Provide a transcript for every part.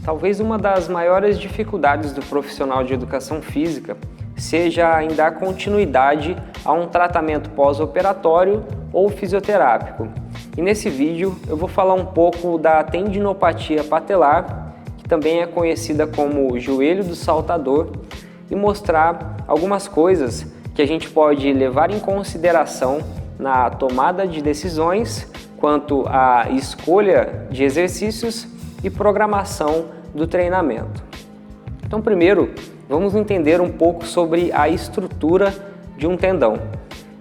Talvez uma das maiores dificuldades do profissional de educação física seja em dar continuidade a um tratamento pós-operatório ou fisioterápico. E nesse vídeo eu vou falar um pouco da tendinopatia patelar, que também é conhecida como joelho do saltador, e mostrar algumas coisas que a gente pode levar em consideração na tomada de decisões quanto à escolha de exercícios e programação do treinamento. Então, primeiro, vamos entender um pouco sobre a estrutura de um tendão.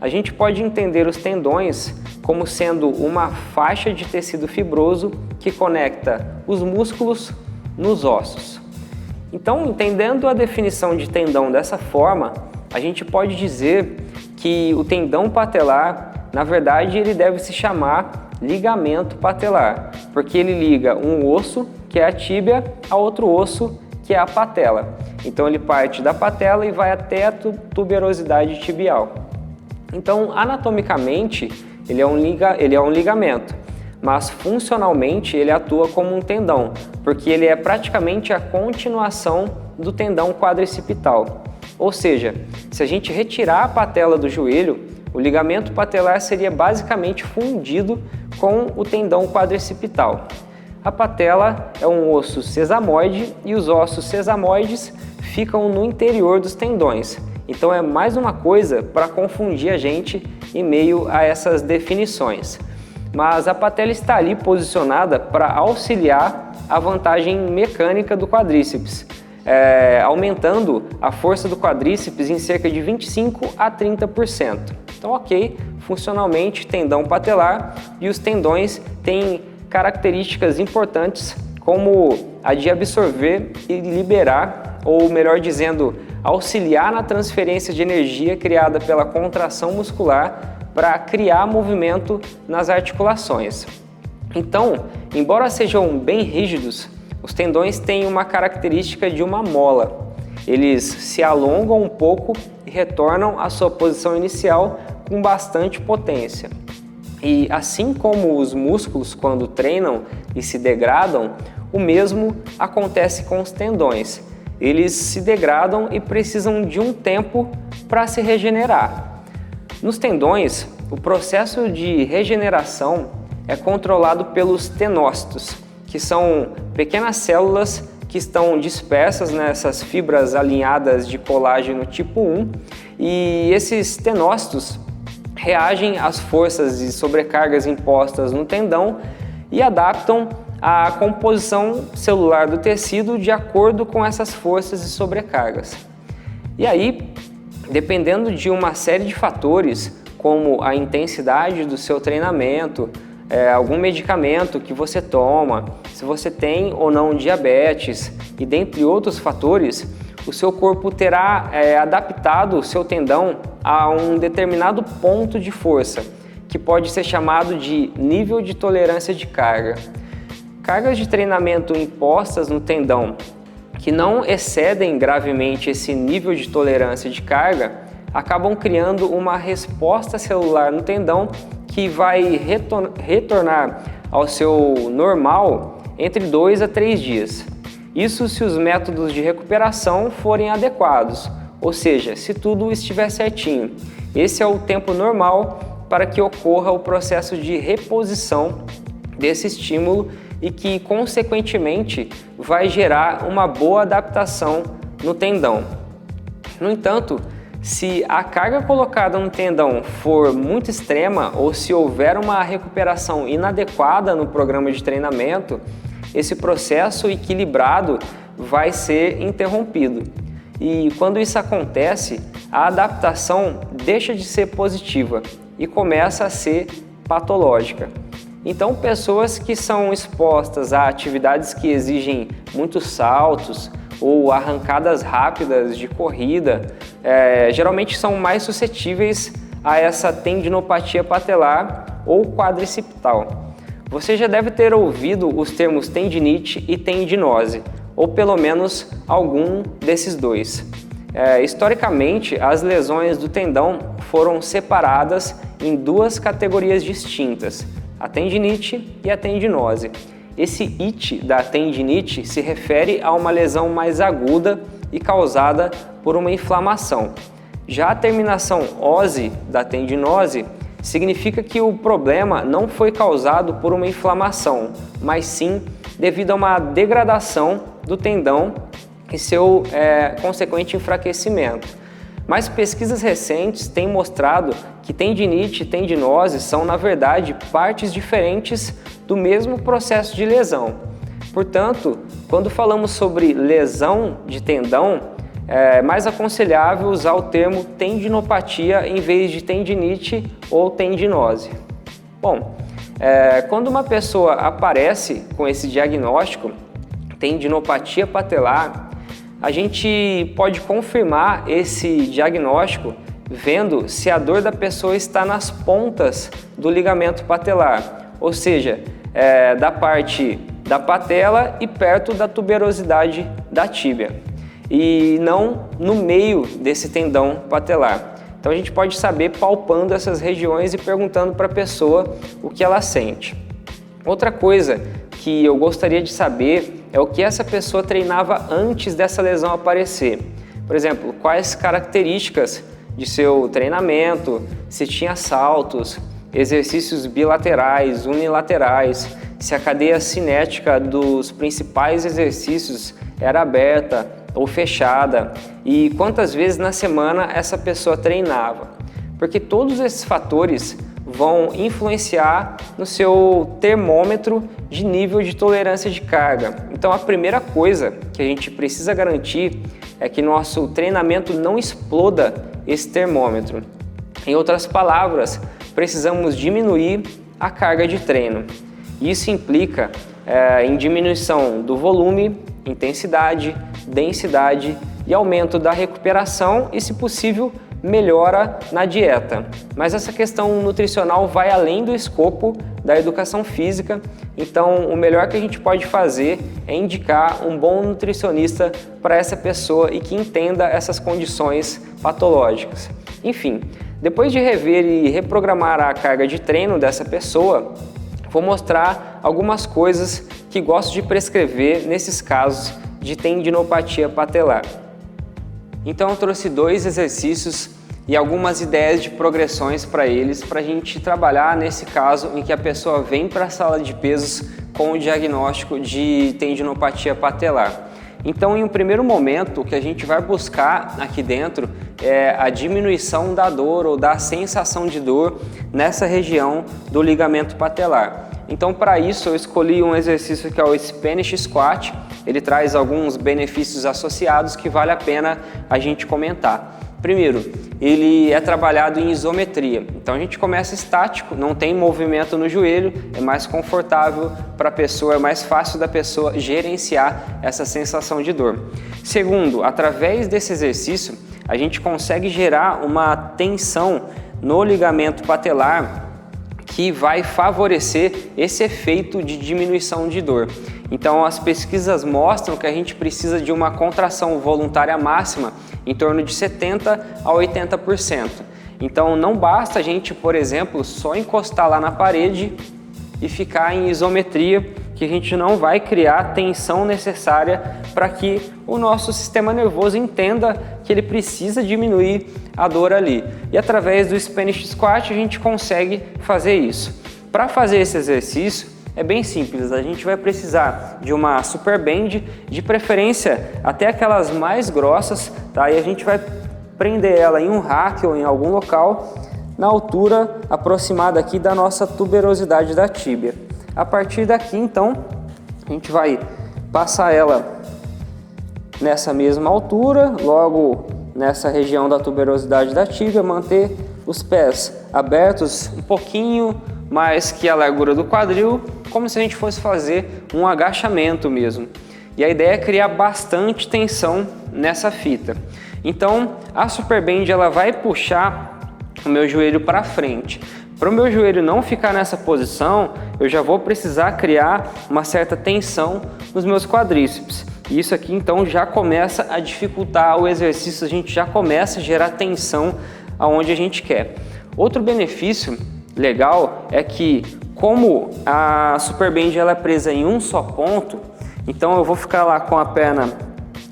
A gente pode entender os tendões como sendo uma faixa de tecido fibroso que conecta os músculos nos ossos. Então, entendendo a definição de tendão dessa forma, a gente pode dizer que o tendão patelar, na verdade, ele deve se chamar ligamento patelar, porque ele liga um osso, que é a tíbia, a outro osso, que é a patela. Então ele parte da patela e vai até a tuberosidade tibial. Então, anatomicamente, ele é um ligamento, mas funcionalmente ele atua como um tendão, porque ele é praticamente a continuação do tendão quadricipital. Ou seja, se a gente retirar a patela do joelho, o ligamento patelar seria basicamente fundido com o tendão quadricipital. A patela é um osso sesamoide e os ossos sesamoides ficam no interior dos tendões. Então é mais uma coisa para confundir a gente em meio a essas definições. Mas a patela está ali posicionada para auxiliar a vantagem mecânica do quadríceps, aumentando a força do quadríceps em cerca de 25 a 30%. Então, ok, funcionalmente, tendão patelar, e os tendões têm características importantes como a de absorver e liberar, ou melhor dizendo, auxiliar na transferência de energia criada pela contração muscular para criar movimento nas articulações. Então, embora sejam bem rígidos, os tendões têm uma característica de uma mola. Eles se alongam um pouco e retornam à sua posição inicial com bastante potência. E assim como os músculos, quando treinam e se degradam, o mesmo acontece com os tendões. Eles se degradam e precisam de um tempo para se regenerar. Nos tendões, o processo de regeneração é controlado pelos tenócitos, que são pequenas células que estão dispersas nessas fibras alinhadas de colágeno tipo 1, e esses tenócitos reagem às forças e sobrecargas impostas no tendão e adaptam a composição celular do tecido de acordo com essas forças e sobrecargas. E aí, dependendo de uma série de fatores, como a intensidade do seu treinamento, algum medicamento que você toma, se você tem ou não diabetes e dentre outros fatores, o seu corpo terá adaptado o seu tendão a um determinado ponto de força, que pode ser chamado de nível de tolerância de carga. Cargas de treinamento impostas no tendão que não excedem gravemente esse nível de tolerância de carga acabam criando uma resposta celular no tendão que vai retornar ao seu normal entre 2 a 3 dias. Isso se os métodos de recuperação forem adequados, ou seja, se tudo estiver certinho. Esse é o tempo normal para que ocorra o processo de reposição desse estímulo e que, consequentemente, vai gerar uma boa adaptação no tendão. No entanto, se a carga colocada no tendão for muito extrema ou se houver uma recuperação inadequada no programa de treinamento, esse processo equilibrado vai ser interrompido. E quando isso acontece, a adaptação deixa de ser positiva e começa a ser patológica. Então, pessoas que são expostas a atividades que exigem muitos saltos ou arrancadas rápidas de corrida, geralmente são mais suscetíveis a essa tendinopatia patelar ou quadricipital. Você já deve ter ouvido os termos tendinite e tendinose, ou pelo menos algum desses dois. Historicamente, as lesões do tendão foram separadas em duas categorias distintas, a tendinite e a tendinose. Esse it da tendinite se refere a uma lesão mais aguda e causada por uma inflamação. Já a terminação ose da tendinose significa que o problema não foi causado por uma inflamação, mas sim devido a uma degradação do tendão e seu consequente enfraquecimento. Mas pesquisas recentes têm mostrado que tendinite e tendinose são, na verdade, partes diferentes do mesmo processo de lesão. Portanto, quando falamos sobre lesão de tendão, é mais aconselhável usar o termo tendinopatia em vez de tendinite ou tendinose. Bom, quando uma pessoa aparece com esse diagnóstico, tendinopatia patelar, a gente pode confirmar esse diagnóstico vendo se a dor da pessoa está nas pontas do ligamento patelar, ou seja, da parte da patela e perto da tuberosidade da tíbia, e não no meio desse tendão patelar. Então a gente pode saber palpando essas regiões e perguntando para a pessoa o que ela sente. Outra coisa que eu gostaria de saber é o que essa pessoa treinava antes dessa lesão aparecer. Por exemplo, quais características de seu treinamento, se tinha saltos, exercícios bilaterais, unilaterais, se a cadeia cinética dos principais exercícios era aberta ou fechada e quantas vezes na semana essa pessoa treinava. Porque todos esses fatores vão influenciar no seu termômetro de nível de tolerância de carga. Então a primeira coisa que a gente precisa garantir é que nosso treinamento não exploda esse termômetro. Em outras palavras, precisamos diminuir a carga de treino. Isso implica em diminuição do volume, intensidade, densidade e aumento da recuperação e, se possível, melhora na dieta. Mas essa questão nutricional vai além do escopo da educação física, então o melhor que a gente pode fazer é indicar um bom nutricionista para essa pessoa e que entenda essas condições patológicas. Enfim, depois de rever e reprogramar a carga de treino dessa pessoa, vou mostrar algumas coisas que gosto de prescrever nesses casos de tendinopatia patelar. Então eu trouxe 2 exercícios e algumas ideias de progressões para eles, para a gente trabalhar nesse caso em que a pessoa vem para a sala de pesos com o diagnóstico de tendinopatia patelar. Então, em um primeiro momento, o que a gente vai buscar aqui dentro é a diminuição da dor ou da sensação de dor nessa região do ligamento patelar. Então, para isso, eu escolhi um exercício que é o Spanish Squat. Ele traz alguns benefícios associados que vale a pena a gente comentar. Primeiro, ele é trabalhado em isometria. Então a gente começa estático, não tem movimento no joelho, é mais confortável para a pessoa, é mais fácil da pessoa gerenciar essa sensação de dor. Segundo, através desse exercício, a gente consegue gerar uma tensão no ligamento patelar que vai favorecer esse efeito de diminuição de dor. Então as pesquisas mostram que a gente precisa de uma contração voluntária máxima em torno de 70% a 80%. Então não basta a gente, por exemplo, só encostar lá na parede e ficar em isometria, que a gente não vai criar a tensão necessária para que o nosso sistema nervoso entenda que ele precisa diminuir a dor ali. E através do Spanish Squat a gente consegue fazer isso. Para fazer esse exercício é bem simples, a gente vai precisar de uma super band, de preferência até aquelas mais grossas, tá? E a gente vai prender ela em um rack ou em algum local na altura aproximada aqui da nossa tuberosidade da tíbia. A partir daqui, então, a gente vai passar ela nessa mesma altura, logo nessa região da tuberosidade da tíbia, manter os pés abertos um pouquinho mais que a largura do quadril, como se a gente fosse fazer um agachamento mesmo. E a ideia é criar bastante tensão nessa fita. Então, a super band ela vai puxar o meu joelho para frente. Para o meu joelho não ficar nessa posição, eu já vou precisar criar uma certa tensão nos meus quadríceps. E isso aqui então já começa a dificultar o exercício, a gente já começa a gerar tensão aonde a gente quer. Outro benefício legal é que como a Super Band ela é presa em um só ponto, então eu vou ficar lá com a perna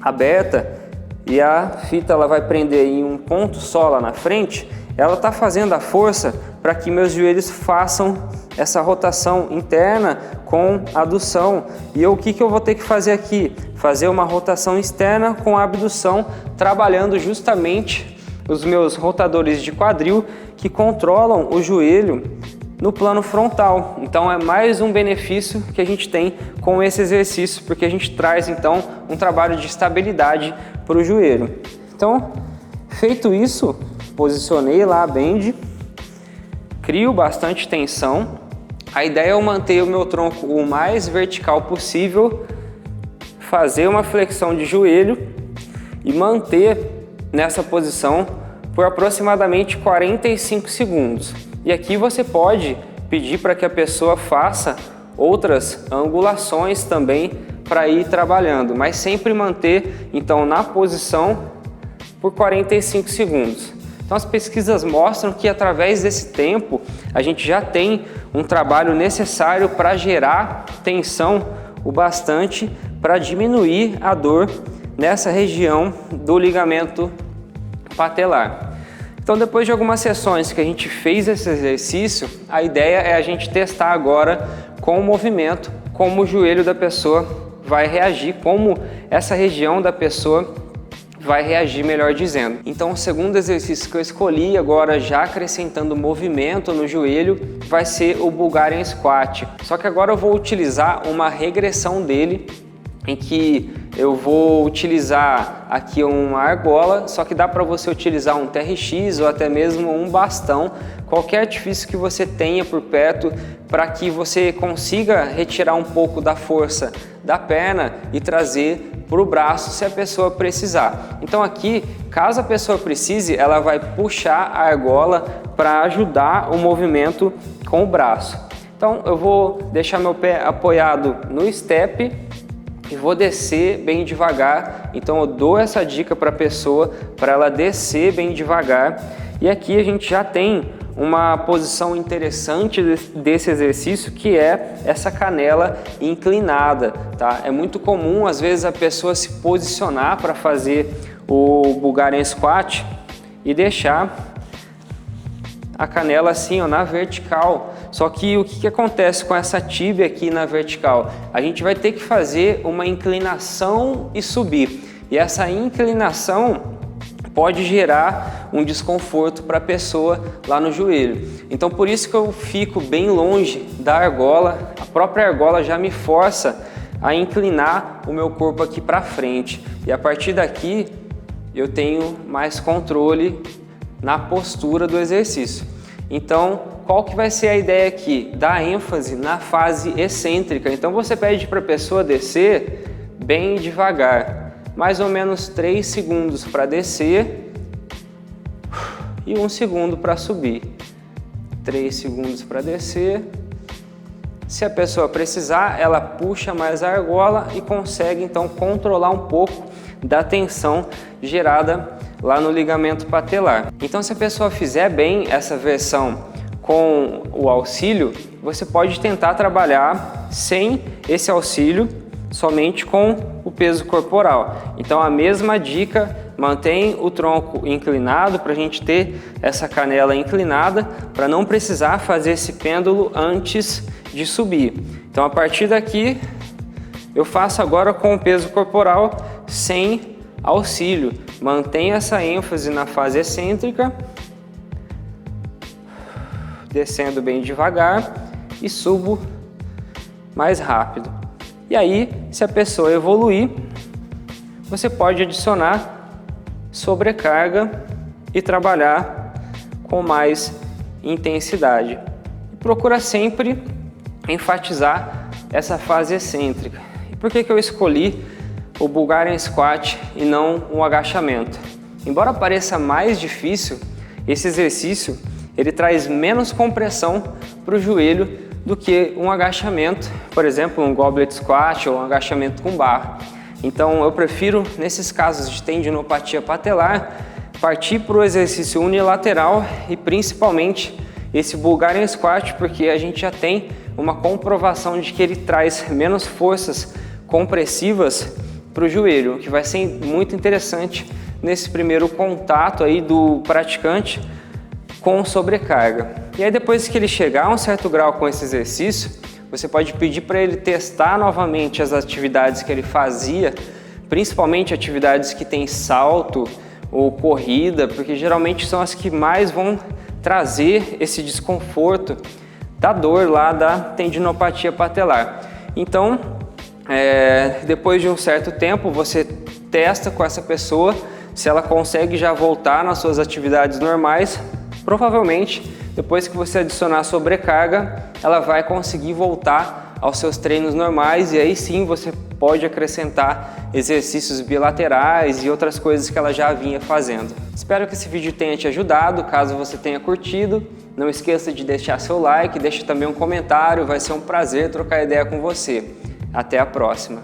aberta e a fita ela vai prender em um ponto só lá na frente. Ela está fazendo a força para que meus joelhos façam essa rotação interna com adução. E o que eu vou ter que fazer aqui? Fazer uma rotação externa com abdução, trabalhando justamente os meus rotadores de quadril que controlam o joelho no plano frontal. Então é mais um benefício que a gente tem com esse exercício, porque a gente traz então um trabalho de estabilidade para o joelho. Então, feito isso, posicionei lá a band, crio bastante tensão. A ideia é eu manter o meu tronco o mais vertical possível, fazer uma flexão de joelho e manter nessa posição por aproximadamente 45 segundos. E aqui você pode pedir para que a pessoa faça outras angulações também para ir trabalhando, mas sempre manter então na posição por 45 segundos. Então as pesquisas mostram que através desse tempo a gente já tem um trabalho necessário para gerar tensão o bastante para diminuir a dor nessa região do ligamento patelar. Então, depois de algumas sessões que a gente fez esse exercício, a ideia é a gente testar agora com o movimento, como o joelho da pessoa vai reagir, como essa região da pessoa vai reagir, melhor dizendo. Então, o segundo exercício que eu escolhi, agora já acrescentando movimento no joelho, vai ser o Bulgarian Squat. Só que agora eu vou utilizar uma regressão dele, em que eu vou utilizar aqui uma argola, só que dá para você utilizar um TRX ou até mesmo um bastão, qualquer artifício que você tenha por perto, para que você consiga retirar um pouco da força da perna e trazer para o braço se a pessoa precisar. Então aqui, caso a pessoa precise, ela vai puxar a argola para ajudar o movimento com o braço. Então eu vou deixar meu pé apoiado no step e vou descer bem devagar. Então eu dou essa dica para a pessoa, para ela descer bem devagar. E aqui a gente já tem uma posição interessante desse exercício, que é essa canela inclinada, tá? É muito comum às vezes a pessoa se posicionar para fazer o Bulgarian Squat e deixar a canela assim, ó, na vertical. Só que o que acontece com essa tíbia aqui na vertical? A gente vai ter que fazer uma inclinação e subir. E essa inclinação pode gerar um desconforto para a pessoa lá no joelho. Então por isso que eu fico bem longe da argola. A própria argola já me força a inclinar o meu corpo aqui para frente. E a partir daqui eu tenho mais controle na postura do exercício. Então, qual que vai ser a ideia aqui? Dar ênfase na fase excêntrica. Então você pede para a pessoa descer bem devagar, mais ou menos 3 segundos para descer e 1 segundo para subir. 3 segundos para descer. Se a pessoa precisar, ela puxa mais a argola e consegue então controlar um pouco da tensão gerada lá no ligamento patelar. Então, se a pessoa fizer bem essa versão com o auxílio, você pode tentar trabalhar sem esse auxílio, somente com o peso corporal. Então, a mesma dica, mantém o tronco inclinado para a gente ter essa canela inclinada, para não precisar fazer esse pêndulo antes de subir. Então, a partir daqui, eu faço agora com o peso corporal sem auxílio. Mantenho essa ênfase na fase excêntrica, descendo bem devagar e subo mais rápido. E aí, se a pessoa evoluir, você pode adicionar sobrecarga e trabalhar com mais intensidade. Procura sempre enfatizar essa fase excêntrica. E por que eu escolhi o Bulgarian Squat e não um agachamento? Embora pareça mais difícil, esse exercício ele traz menos compressão para o joelho do que um agachamento, por exemplo, um goblet squat ou um agachamento com barra. Então eu prefiro, nesses casos de tendinopatia patelar, partir para o exercício unilateral e principalmente esse Bulgarian Squat, porque a gente já tem uma comprovação de que ele traz menos forças compressivas para o joelho, o que vai ser muito interessante nesse primeiro contato aí do praticante com sobrecarga. E aí depois que ele chegar a um certo grau com esse exercício, você pode pedir para ele testar novamente as atividades que ele fazia, principalmente atividades que tem salto ou corrida, porque geralmente são as que mais vão trazer esse desconforto da dor lá da tendinopatia patelar. Então, depois de um certo tempo, você testa com essa pessoa, se ela consegue já voltar nas suas atividades normais, provavelmente depois que você adicionar a sobrecarga, ela vai conseguir voltar aos seus treinos normais e aí sim você pode acrescentar exercícios bilaterais e outras coisas que ela já vinha fazendo. Espero que esse vídeo tenha te ajudado. Caso você tenha curtido, não esqueça de deixar seu like, deixe também um comentário, vai ser um prazer trocar ideia com você. Até a próxima!